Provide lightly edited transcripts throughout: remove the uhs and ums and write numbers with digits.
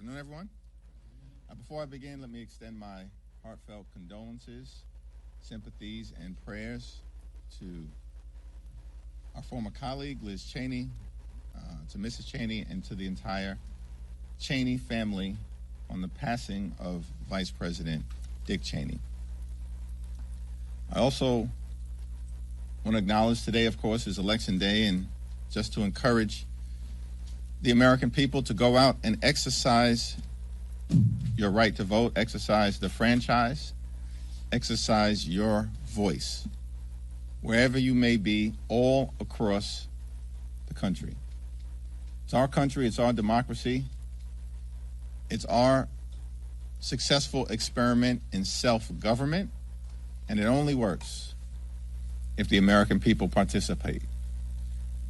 afternoon, everyone. Before I begin, let me extend my heartfelt condolences, sympathies, and prayers to our former colleague, Liz Cheney, to Mrs. Cheney, and to the entire Cheney family on the passing of Vice President Dick Cheney. I also want to acknowledge today, of course, is Election Day, and just to encourage the American people to go out and exercise your right to vote, exercise the franchise, exercise your voice, wherever you may be, all across the country. It's our country, it's our democracy, it's our successful experiment in self-government, and it only works if the American people participate.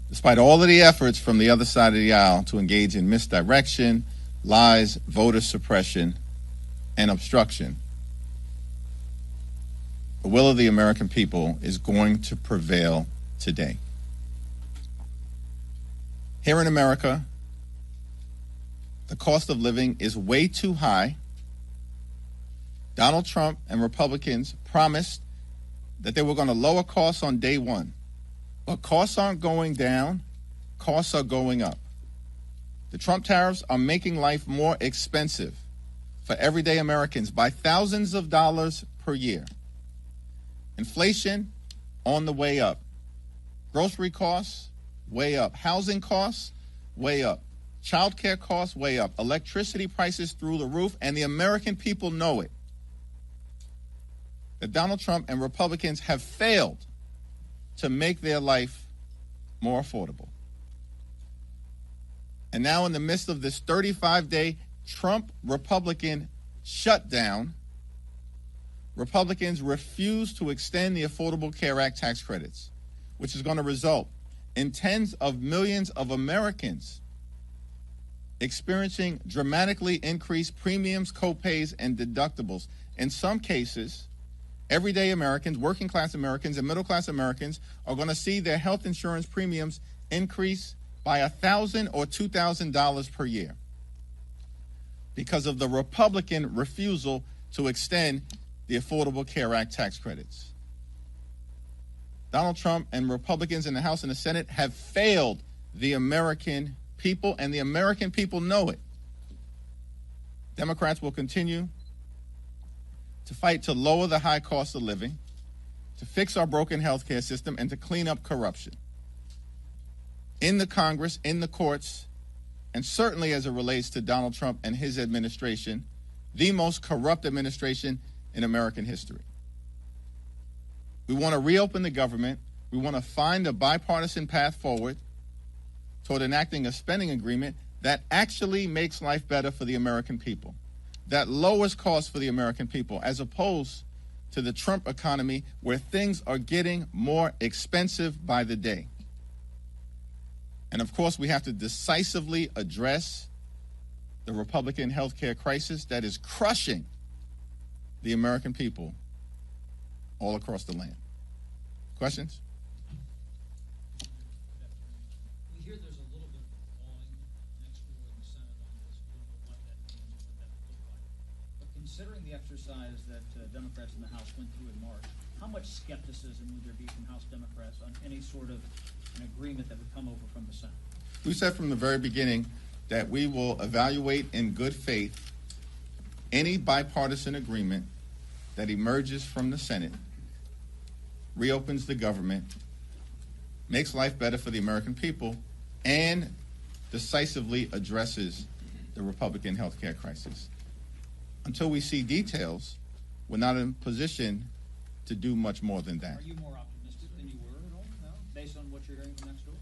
Despite all of the efforts from the other side of the aisle to engage in misdirection, lies, voter suppression, and obstruction, the will of the American people is going to prevail today. Here in America, the cost of living is way too high. Donald Trump and Republicans promised that they were going to lower costs on day one. But costs aren't going down, costs are going up. The Trump tariffs are making life more expensive for everyday Americans by thousands of dollars per year. Inflation on the way up. Grocery costs, way up. Housing costs, way up. Child care costs, way up. Electricity prices through the roof, and the American people know it. That Donald Trump and Republicans have failed to make their life more affordable. And now in the midst of this 35-day Trump-Republican shutdown, Republicans refuse to extend the Affordable Care Act tax credits, which is going to result in tens of millions of Americans experiencing dramatically increased premiums, copays, and deductibles. In some cases, everyday Americans, working class Americans, and middle class Americans are going to see their health insurance premiums increase by $1,000 or $2,000 per year because of the Republican refusal to extend the Affordable Care Act tax credits. Donald Trump and Republicans in the House and the Senate have failed the American people, and the American people know it. Democrats will continue to fight to lower the high cost of living, to fix our broken healthcare system, and to clean up corruption. In the Congress, in the courts, and certainly as it relates to Donald Trump and his administration, the most corrupt administration in American history. We want to reopen the government. We want to find a bipartisan path forward toward enacting a spending agreement that actually makes life better for the American people, that lowers costs for the American people, as opposed to the Trump economy where things are getting more expensive by the day. And of course, we have to decisively address the Republican healthcare crisis that is crushing the American people all across the land. Questions? We hear there's a little bit of a falling next door in the Senate on this, what that means and what that would look like. But considering the exercise that Democrats in the House went through in March, how much skepticism would there be from House Democrats on any sort of an agreement that would come over from the Senate? We said from the very beginning that we will evaluate in good faith any bipartisan agreement that emerges from the Senate, reopens the government, makes life better for the American people, and decisively addresses the Republican health care crisis. Until we see details, we're not in a position to do much more than that. Are you more optimistic than you were at all now, based on what you're hearing from next door?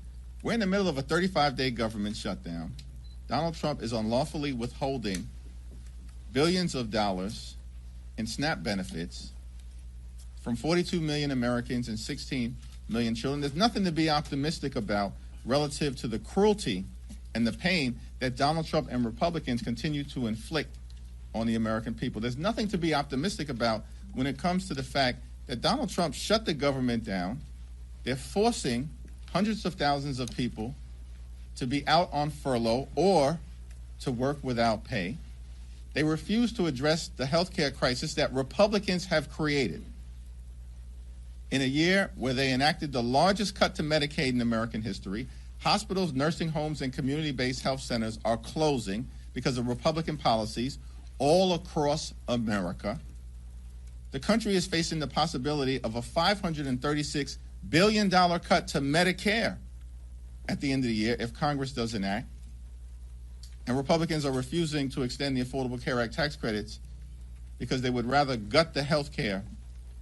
We're in the middle of a 35-day government shutdown. Donald Trump is unlawfully withholding billions of dollars in SNAP benefits from 42 million Americans and 16 million children. There's nothing to be optimistic about relative to the cruelty and the pain that Donald Trump and Republicans continue to inflict on the American people. There's nothing to be optimistic about when it comes to the fact that Donald Trump shut the government down. They're forcing hundreds of thousands of people to be out on furlough or to work without pay. They refuse to address the health care crisis that Republicans have created. In a year where they enacted the largest cut to Medicaid in American history, hospitals, nursing homes, and community-based health centers are closing because of Republican policies all across America. The country is facing the possibility of a $536 billion cut to Medicare at the end of the year if Congress doesn't act. And Republicans are refusing to extend the Affordable Care Act tax credits because they would rather gut the health care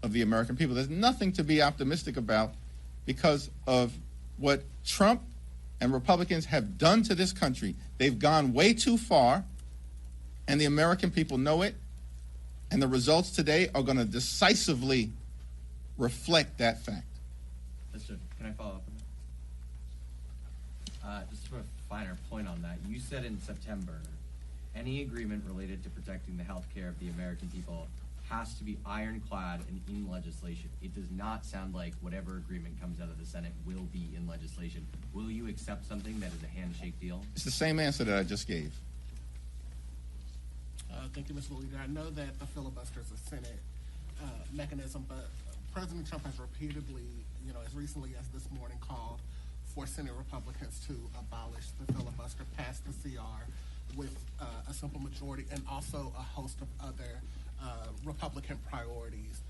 of the American people. There's nothing to be optimistic about because of what Trump and Republicans have done to this country. They've gone way too far, and the American people know it, and the results today are going to decisively reflect that fact. Mr. Can I follow up on that? Just to put a finer point on that, you said in September, any agreement related to protecting the health care of the American people has to be ironclad and in legislation. It does not sound like whatever agreement comes out of the Senate will be in legislation. Will you accept something that is a handshake deal? It's the same answer that I just gave. Thank you, Mr. Leader. I know that the filibuster is a Senate mechanism, but President Trump has repeatedly, as recently as this morning, called for Senate Republicans to abolish the filibuster, pass the CR with a simple majority, and also a host of other Republican priorities.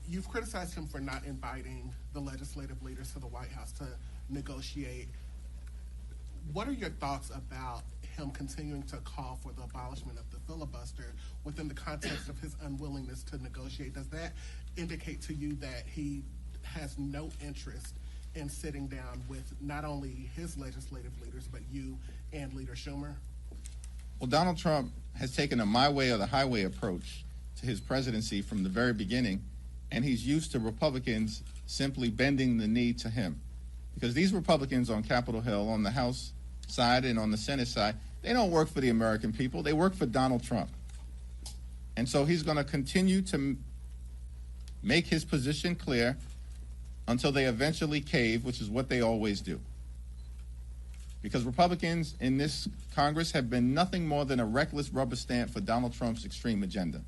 You've criticized him for not inviting the legislative leaders to the White House to negotiate. What are your thoughts about him continuing to call for the abolishment of the filibuster within the context of his unwillingness to negotiate? Does that indicate to you that he has no interest in sitting down with not only his legislative leaders, but you and Leader Schumer? Well, Donald Trump has taken a my way or the highway approach to his presidency from the very beginning, and he's used to Republicans simply bending the knee to him. Because these Republicans on Capitol Hill, on the House side and on the Senate side, they don't work for the American people. They work for Donald Trump. And so he's going to continue to make his position clear until they eventually cave, which is what they always do. Because Republicans in this Congress have been nothing more than a reckless rubber stamp for Donald Trump's extreme agenda.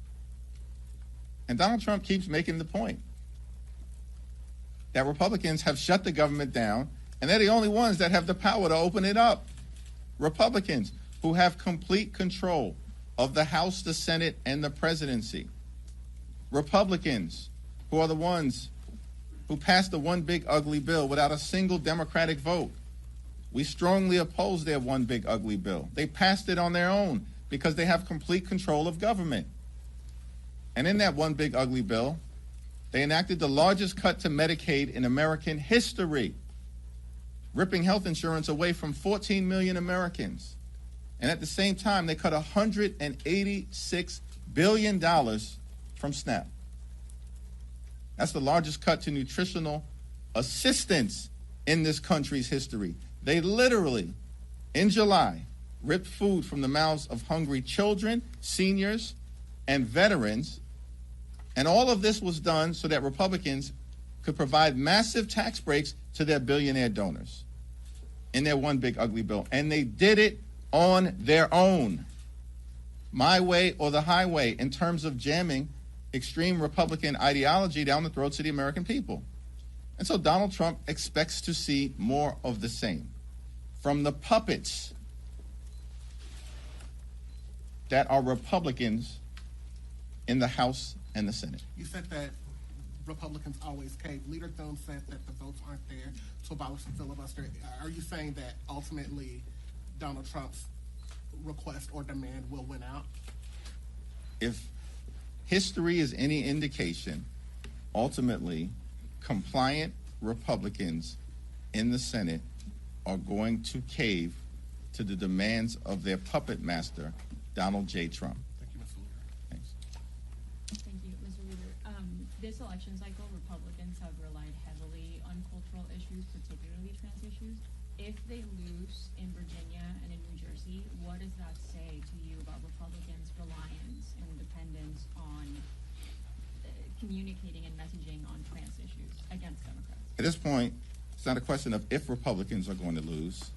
And Donald Trump keeps making the point that Republicans have shut the government down, and they're the only ones that have the power to open it up. Republicans who have complete control of the House, the Senate, and the presidency. Republicans who are the ones who passed the one big ugly bill without a single Democratic vote. We strongly oppose their one big ugly bill. They passed it on their own because they have complete control of government. And in that one big ugly bill, they enacted the largest cut to Medicaid in American history, ripping health insurance away from 14 million Americans. And at the same time, they cut $186 billion from SNAP. That's the largest cut to nutritional assistance in this country's history. They literally, in July, ripped food from the mouths of hungry children, seniors, and veterans. And all of this was done so that Republicans could provide massive tax breaks to their billionaire donors in their one big ugly bill. And they did it on their own, my way or the highway, in terms of jamming extreme Republican ideology down the throats of the American people. And so Donald Trump expects to see more of the same from the puppets that are Republicans in the House and the Senate. You said that Republicans always cave. Leader Thune said that the votes aren't there to abolish the filibuster. Are you saying that ultimately Donald Trump's request or demand will win out? If history is any indication, ultimately, compliant Republicans in the Senate are going to cave to the demands of their puppet master, Donald J. Trump. Thank you, Mr. Leader. Thanks. Thank you, Mr. Leader. This election cycle, Republicans have relied heavily on cultural issues, particularly trans issues. If they lose in Virginia and in New Jersey, what does that say to you about Republicans' reliance and dependence on communicating and messaging on trans issues against Democrats? At this point, it's not a question of if Republicans are going to lose.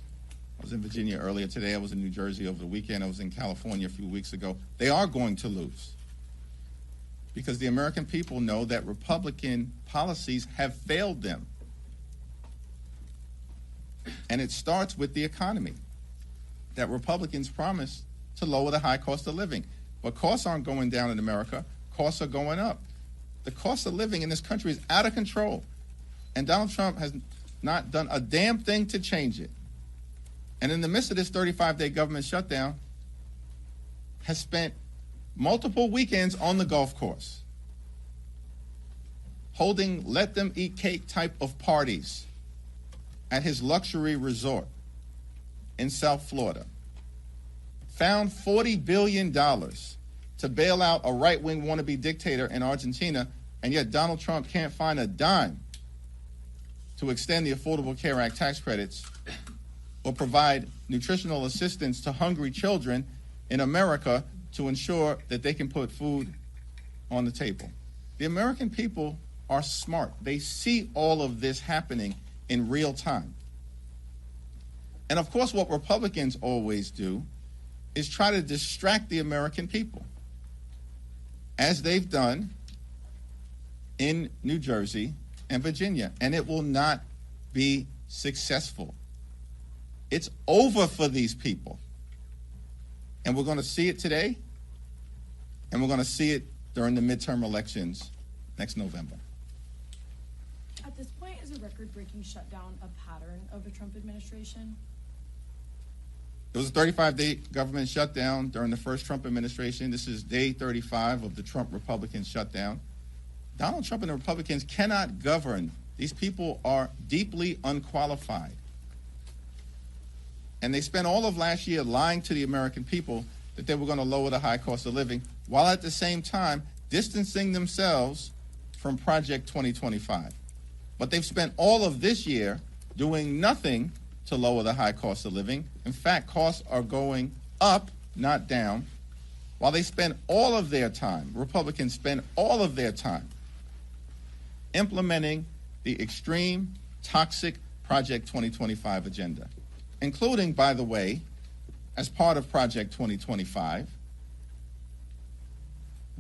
I was in Virginia earlier today. I was in New Jersey over the weekend. I was in California a few weeks ago. They are going to lose because the American people know that Republican policies have failed them. And it starts with the economy, that Republicans promised to lower the high cost of living. But costs aren't going down in America. Costs are going up. The cost of living in this country is out of control. And Donald Trump has not done a damn thing to change it. And in the midst of this 35-day government shutdown, has spent multiple weekends on the golf course, holding let-them-eat-cake type of parties at his luxury resort in South Florida, found $40 billion to bail out a right-wing wannabe dictator in Argentina, and yet Donald Trump can't find a dime to extend the Affordable Care Act tax credits or provide nutritional assistance to hungry children in America to ensure that they can put food on the table. The American people are smart. They see all of this happening in real time. And of course, what Republicans always do is try to distract the American people, as they've done in New Jersey and Virginia, and it will not be successful. It's over for these people. And we're going to see it today, and we're going to see it during the midterm elections next November. At this point, is a record-breaking shutdown a pattern of the Trump administration? It was a 35-day government shutdown during the first Trump administration. This is day 35 of the Trump Republican shutdown. Donald Trump and the Republicans cannot govern. These people are deeply unqualified. And they spent all of last year lying to the American people that they were going to lower the high cost of living, while at the same time distancing themselves from Project 2025. But they've spent all of this year doing nothing to lower the high cost of living. In fact, costs are going up, not down, while they spend all of their time, Republicans spend all of their time implementing the extreme, toxic Project 2025 agenda, including, by the way, as part of Project 2025,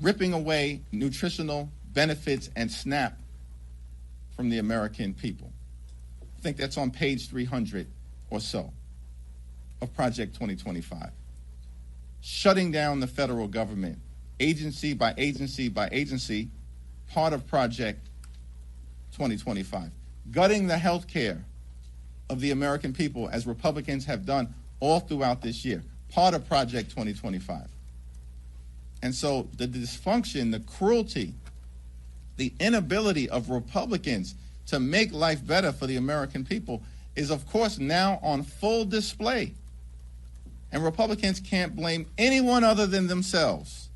ripping away nutritional benefits and SNAP from the American people. I think that's on page 300 or so of Project 2025. Shutting down the federal government, agency by agency by agency, part of Project 2025. Gutting the health care of the American people, as Republicans have done all throughout this year, part of Project 2025. And so the dysfunction, the cruelty, the inability of Republicans to make life better for the American people is, of course, now on full display. And Republicans can't blame anyone other than themselves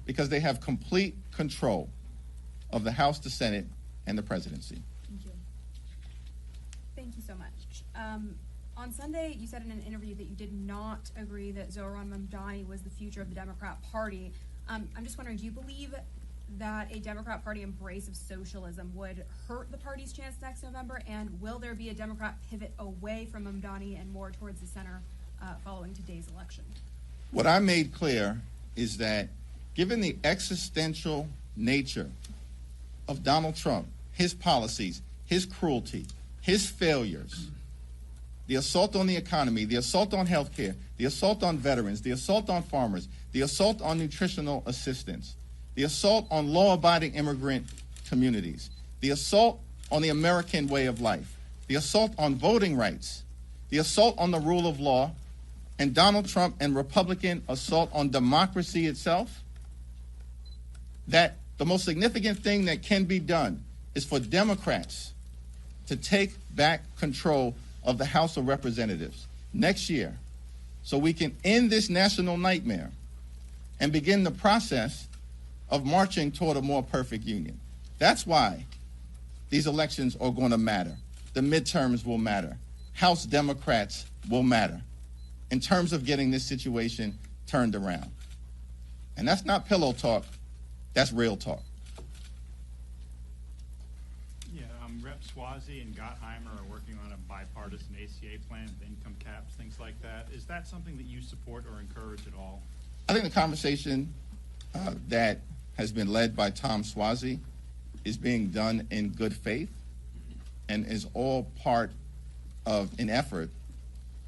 because they have complete control of the House, the Senate, and the presidency. Thank you. Thank you so much. On Sunday, you said in an interview that you did not agree that Zohran Mamdani was the future of the Democrat Party. I'm just wondering, do you believe that a Democrat Party embrace of socialism would hurt the party's chance next November? And will there be a Democrat pivot away from Mamdani and more towards the center following today's election? What I made clear is that given the existential nature of Donald Trump, his policies, his cruelty, his failures, the assault on the economy, the assault on health care, the assault on veterans, the assault on farmers, the assault on nutritional assistance, the assault on law-abiding immigrant communities, the assault on the American way of life, the assault on voting rights, the assault on the rule of law, and Donald Trump and Republican assault on democracy itself, that the most significant thing that can be done is for Democrats to take back control of the House of Representatives next year so we can end this national nightmare and begin the process of marching toward a more perfect union. That's why these elections are going to matter. The midterms will matter. House Democrats will matter in terms of getting this situation turned around. And that's not pillow talk, that's real talk. Yeah, Rep. Swazi and Gottheimer are working on a bipartisan ACA escape plan, income caps, things like that. Is that something that you support or encourage at all? I think the conversation that has been led by Tom Suozzi is being done in good faith and is all part of an effort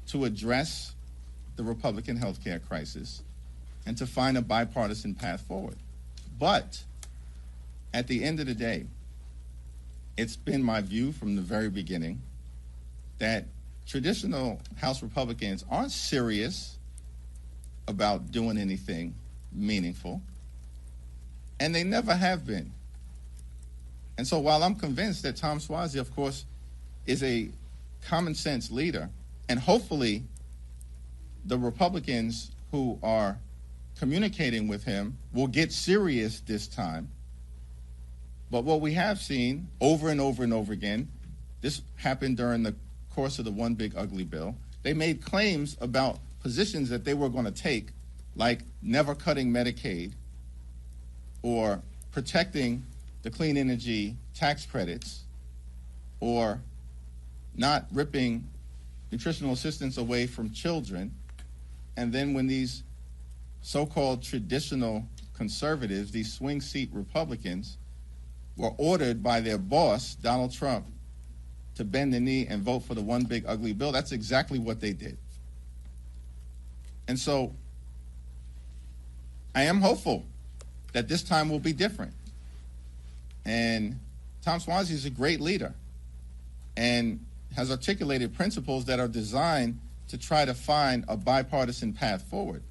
to address the Republican health care crisis and to find a bipartisan path forward. But at the end of the day, it's been my view from the very beginning that traditional House Republicans aren't serious about doing anything meaningful, and they never have been. And so while I'm convinced that Tom Suozzi, of course, is a common sense leader, and hopefully the Republicans who are communicating with him will get serious this time. But what we have seen over and over and over again, this happened during the course of the One Big Ugly Bill, they made claims about positions that they were going to take, like never cutting Medicaid or protecting the clean energy tax credits or not ripping nutritional assistance away from children. And then when these so-called traditional conservatives, these swing seat Republicans, were ordered by their boss, Donald Trump, to bend the knee and vote for the One Big Ugly Bill, that's exactly what they did. And so I am hopeful that this time will be different. And Tom Suozzi is a great leader and has articulated principles that are designed to try to find a bipartisan path forward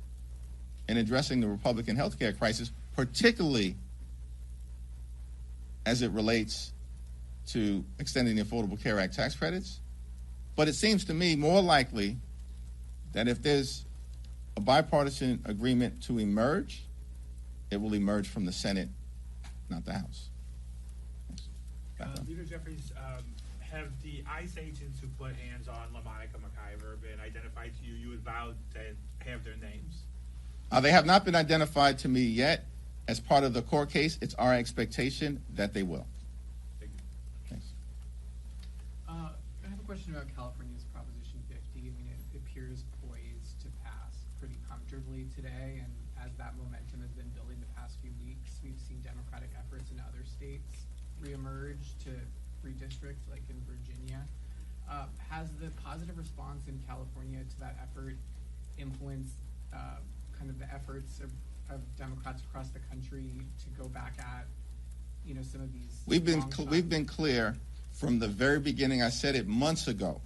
in addressing the Republican health care crisis, particularly as it relates to extending the Affordable Care Act tax credits. But it seems to me more likely that if there's a bipartisan agreement to emerge, it will emerge from the Senate, not the House. Leader Jeffries, have the ICE agents who put hands on LaMonica McIver been identified to you? You would vow to have their names. They have not been identified to me yet. As part of the court case, it's our expectation that they will. Thank you. Thanks. I have a question about California's Proposition 50. I mean, it appears poised to pass pretty comfortably today, and as that momentum has been building the past few weeks, we've seen Democratic efforts in other states reemerge to redistrict, like in Virginia. Has the positive response in California to that effort influenced kind of the efforts of Democrats across the country to go back at, some of these? We've been clear from the very beginning. I said it months ago,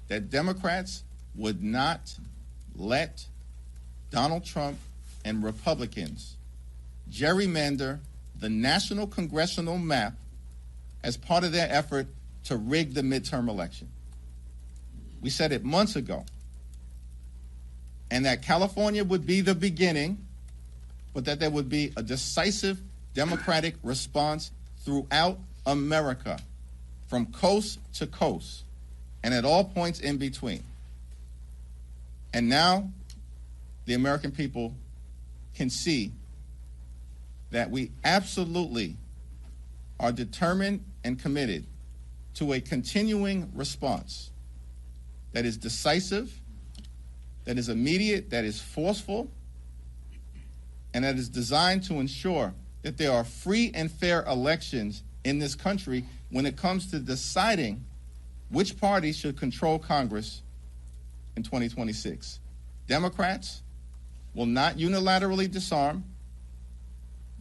that Democrats would not let Donald Trump and Republicans gerrymander the national congressional map as part of their effort to rig the midterm election. We said it months ago. And that California would be the beginning, but that there would be a decisive Democratic response throughout America, from coast to coast, and at all points in between. And now the American people can see that we absolutely are determined and committed to a continuing response that is decisive, that is immediate, that is forceful, and that is designed to ensure that there are free and fair elections in this country when it comes to deciding which party should control Congress in 2026. Democrats will not unilaterally disarm.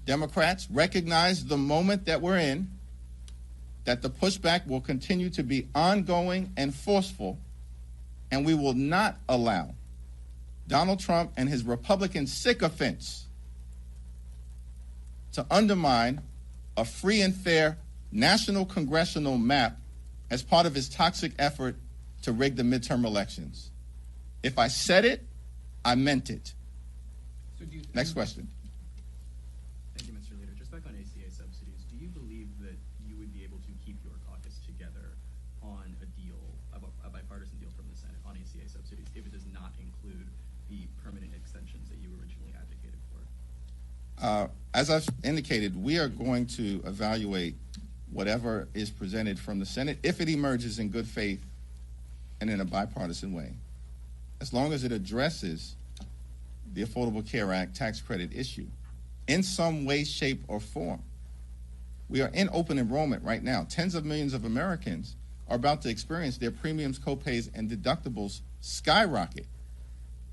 Democrats recognize the moment that we're in, that the pushback will continue to be ongoing and forceful, and we will not allow Donald Trump and his Republican sycophants to undermine a free and fair national congressional map as part of his toxic effort to rig the midterm elections. If I said it, I meant it. So Next question. Thank you, Mr. Leader. Just back on ACA subsidies, do you believe that you would be able to keep your caucus together on a deal, a bipartisan deal from the Senate on ACA subsidies, if it does not include the permanent extensions that you originally advocated for? As I've indicated, we are going to evaluate whatever is presented from the Senate if it emerges in good faith and in a bipartisan way, as long as it addresses the Affordable Care Act tax credit issue in some way, shape, or form. We are in open enrollment right now. Tens of millions of Americans are about to experience their premiums, copays, and deductibles skyrocket.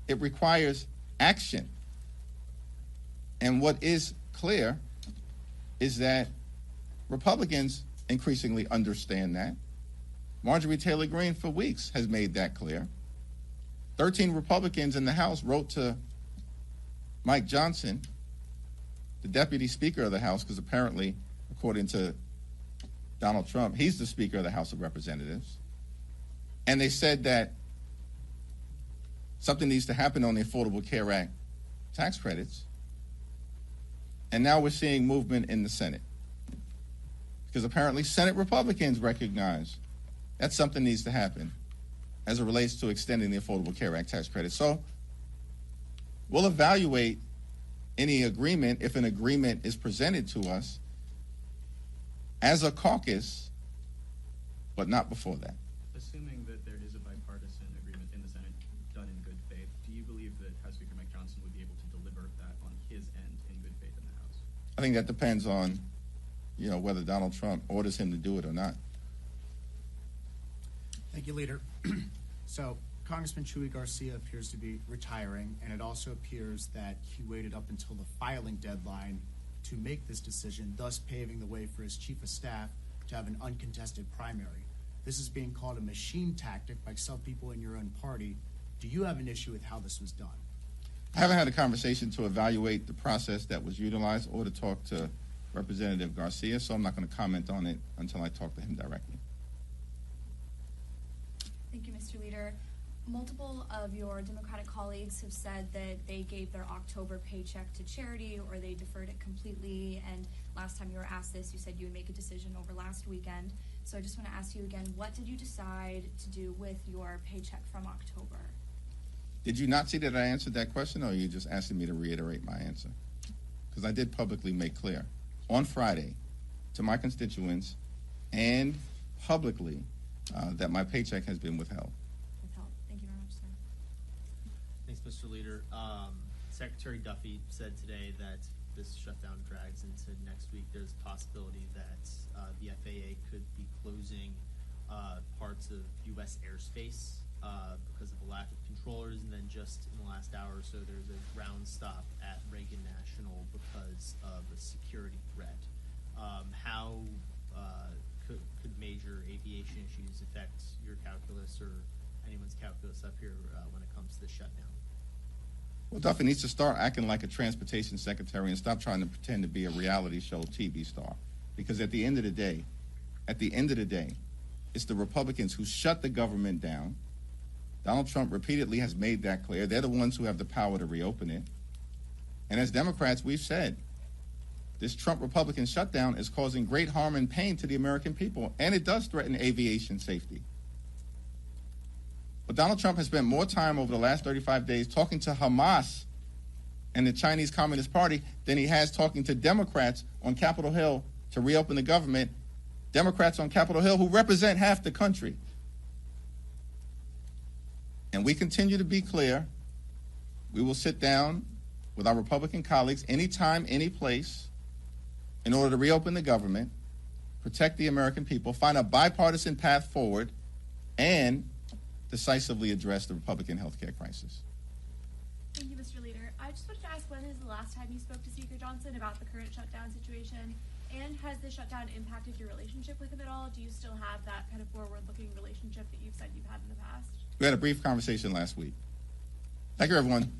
It requires action. And what is clear is that Republicans increasingly understand that. Marjorie Taylor Greene for weeks has made that clear. 13 Republicans in the House wrote to Mike Johnson, the Deputy Speaker of the House, because apparently, according to Donald Trump, he's the Speaker of the House of Representatives. And they said that something needs to happen on the Affordable Care Act tax credits. And now we're seeing movement in the Senate, because apparently Senate Republicans recognize that something needs to happen as it relates to extending the Affordable Care Act tax credit. So we'll evaluate any agreement, if an agreement is presented to us, as a caucus, but not before that. Assuming that there is a bipartisan agreement in the Senate done in good faith, do you believe that House Speaker Mike Johnson would be able to deliver that on his end in good faith in the House? I think that depends on, whether Donald Trump orders him to do it or not. Thank you, Leader. So, Congressman Chuy Garcia appears to be retiring, and it also appears that he waited up until the filing deadline to make this decision, thus paving the way for his chief of staff to have an uncontested primary. This is being called a machine tactic by some people in your own party. Do you have an issue with how this was done? I haven't had a conversation to evaluate the process that was utilized or to talk to Representative Garcia, so I'm not going to comment on it until I talk to him directly. Thank you, Mr. Leader. Multiple of your Democratic colleagues have said that they gave their October paycheck to charity or they deferred it completely. And last time you were asked this, you said you would make a decision over last weekend. So I just want to ask you again, what did you decide to do with your paycheck from October? Did you not see that I answered that question, or are you just asking me to reiterate my answer? Because I did publicly make clear on Friday to my constituents and publicly that my paycheck has been withheld. Thank you very much, sir. Thanks, Mr. Leader. Secretary Duffy said today that this shutdown drags into next week. There's a possibility that the FAA could be closing parts of U.S. airspace because of a lack of controllers, and then just in the last hour or so, there's a ground stop at Reagan National because of a security threat. How could major aviation issues affect your calculus or anyone's calculus up here when it comes to the shutdown? Well, Duffy needs to start acting like a transportation secretary and stop trying to pretend to be a reality show TV star. Because at the end of the day, it's the Republicans who shut the government down. Donald Trump repeatedly has made that clear. They're the ones who have the power to reopen it. And as Democrats, we've said, this Trump-Republican shutdown is causing great harm and pain to the American people, and it does threaten aviation safety. But Donald Trump has spent more time over the last 35 days talking to Hamas and the Chinese Communist Party than he has talking to Democrats on Capitol Hill to reopen the government, Democrats on Capitol Hill who represent half the country. And we continue to be clear. We will sit down with our Republican colleagues anytime, any place, in order to reopen the government, protect the American people, find a bipartisan path forward, and decisively address the Republican health care crisis. Thank you, Mr. Leader. I just wanted to ask, when is the last time you spoke to Speaker Johnson about the current shutdown situation? And has the shutdown impacted your relationship with him at all? Do you still have that kind of forward-looking relationship that you've said you've had in the past? We had a brief conversation last week. Thank you, everyone.